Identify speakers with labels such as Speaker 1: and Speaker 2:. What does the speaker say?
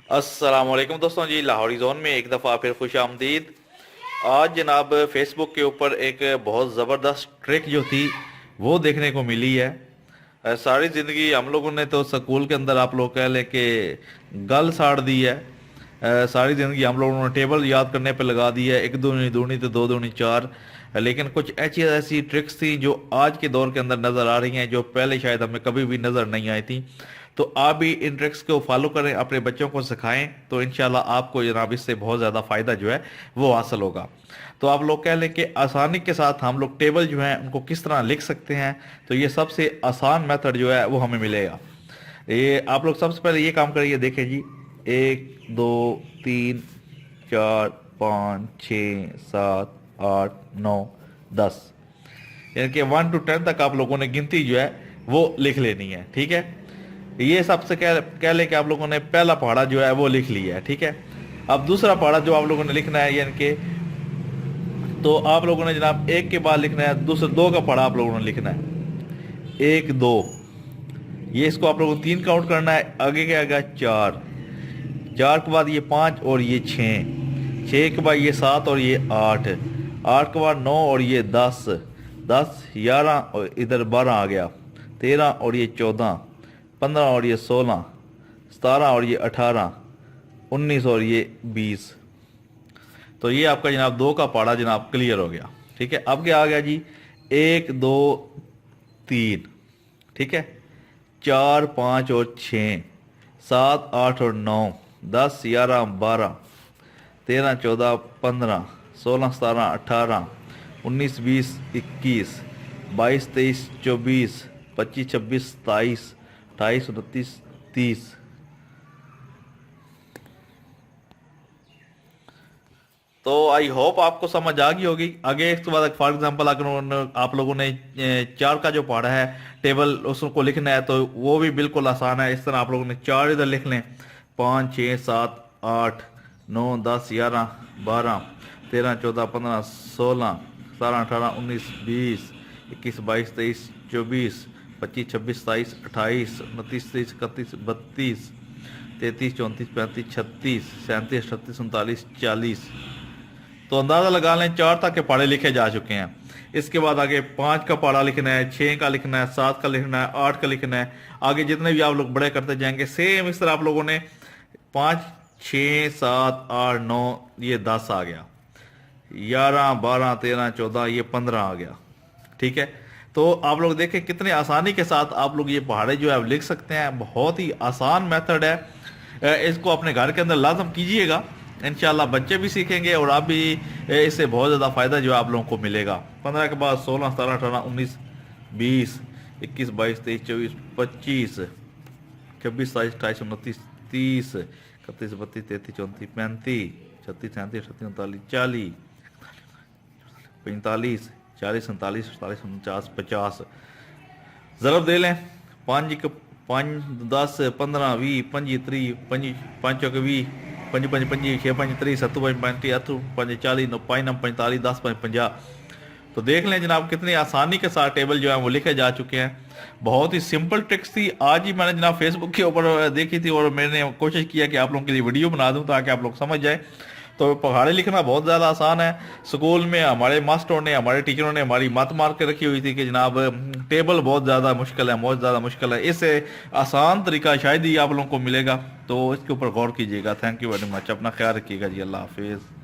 Speaker 1: अस्सलाम वालेकुम दोस्तों जी, लाहौरी जोन में एक दफ़ा फिर खुश आमदीद। आज जनाब फेसबुक के ऊपर एक बहुत ज़बरदस्त ट्रिक जो थी वो देखने को मिली है। सारी ज़िंदगी हम लोगों ने तो स्कूल के अंदर आप लोग कह लें कि गल साड़ दी है। सारी ज़िंदगी हम लोगों ने टेबल याद करने पे लगा दी है, एक दूनी दूनी तो दो दूनी चार। लेकिन कुछ ऐसी ऐसी ट्रिक्स थी जो आज के दौर के अंदर नज़र आ रही हैं, जो पहले शायद हमें कभी भी नज़र नहीं आई थी। तो आप भी इन ट्रिक्स को फॉलो करें, अपने बच्चों को सिखाएं, तो इंशाल्लाह आपको जनाब इससे बहुत ज़्यादा फ़ायदा जो है वो हासिल होगा। तो आप लोग कह लें कि आसानी के साथ हम लोग टेबल जो है उनको किस तरह लिख सकते हैं, तो ये सबसे आसान मेथड जो है वो हमें मिलेगा। ये आप लोग सबसे पहले ये काम करिए, देखें जी, 1 2 3 4 5 6 7 8 9 10, यानी कि 1 to 10 तक आप लोगों ने गिनती जो है वो लिख लेनी है। ठीक है, ये सबसे कह ले कि आप लोगों ने पहला पहाड़ा जो है वो लिख लिया है। ठीक है, अब दूसरा पहाड़ा जो आप लोगों ने लिखना है, यानी कि तो आप लोगों ने जनाब एक के बाद लिखना है, दूसरे दो का पहाड़ा आप लोगों ने लिखना है, 1 2। ये इसको आप लोगों को 3 काउंट करना है, आगे क्या आएगा 4, 4 के बाद ये 5 और ये 6, 6 के बाद ये 7 और ये 8, 8 के बाद 9 और ये 10, 10 11 और इधर 12 आ गया, 13 और ये 14, 15 और ये 16, 17 और ये 18, 19 और ये 20। तो ये आपका जनाब 2 का पहाड़ा जनाब क्लियर हो गया। ठीक है, अब क्या आ गया जी, 1 2 3, ठीक है, 4 5 और 6, 7 8 और 9, 10 11 12, 13 14 15, 16 17 18, 19 20 21, 22 23 24, 25 26 27, 28 29 30। तो आई होप आपको समझ आ गई होगी। आगे इसके बाद फॉर एग्जांपल अगर आप लोगों ने 4 का जो पढ़ा है टेबल उसको लिखना है, तो वो भी बिल्कुल आसान है। इस तरह आप लोगों ने 4 इधर लिख लें, 5 6 7 8 9 10 11 12 13 14 15 16 17 18 19 20 21 22 23 24 25 26 27 28 29 30 31 32 33 34 35 36 37 38 39 40। तो अंदाज़ा लगा लें 4 तक के पहाड़े लिखे जा चुके हैं। इसके बाद आगे 5 का पहाड़ा लिखना है, 6 का लिखना है, 7 का लिखना है, 8 का लिखना है। आगे जितने भी आप लोग बड़े करते जाएंगे सेम इस तरह आप लोगों ने 5 6 7 8 9, ये 10 आ गया, 11 12 13 14, ये 15 आ गया। ठीक है, तो आप लोग देखें कितने आसानी के साथ आप लोग ये पहाड़े जो है लिख सकते हैं। बहुत ही आसान मेथड है, इसको अपने घर के अंदर लाजम कीजिएगा। इंशाल्लाह बच्चे भी सीखेंगे और आप भी इससे बहुत ज़्यादा फ़ायदा जो है आप लोगों को मिलेगा। 15 के बाद 16 17 18 19 20 21 22 23 24 25 26 27 28 29 30 31 32 33 34 35 36 37 38 39 40 45 40 47 48 49 50। ज़रब दे लें, 5 5 10 15 20 25 30 5 5 चौके 20, 5 5 25 6 5 30 7 5 35 8 5 40 9 5 9 45 10 5 50। तो देख लें जनाब कितनी आसानी के साथ टेबल जो है वो लिखे जा चुके हैं। बहुत ही सिंपल ट्रिक्स थी। आज ही मैंने जनाब फेसबुक के ऊपर देखी थी और मैंने कोशिश किया कि आप लोगों के लिए वीडियो बना दूं ताकि आप लोग समझ जाए। तो पहाड़े लिखना बहुत ज़्यादा आसान है। स्कूल में हमारे मास्टरों ने, हमारे टीचरों ने हमारी मत मार के रखी हुई थी कि जनाब टेबल बहुत ज़्यादा मुश्किल है, बहुत ज़्यादा मुश्किल है। इससे आसान तरीका शायद ही आप लोगों को मिलेगा, तो इसके ऊपर गौर कीजिएगा। थैंक यू वेरी मच, अपना ख्याल रखिएगा जी, अल्लाह हाफिज़।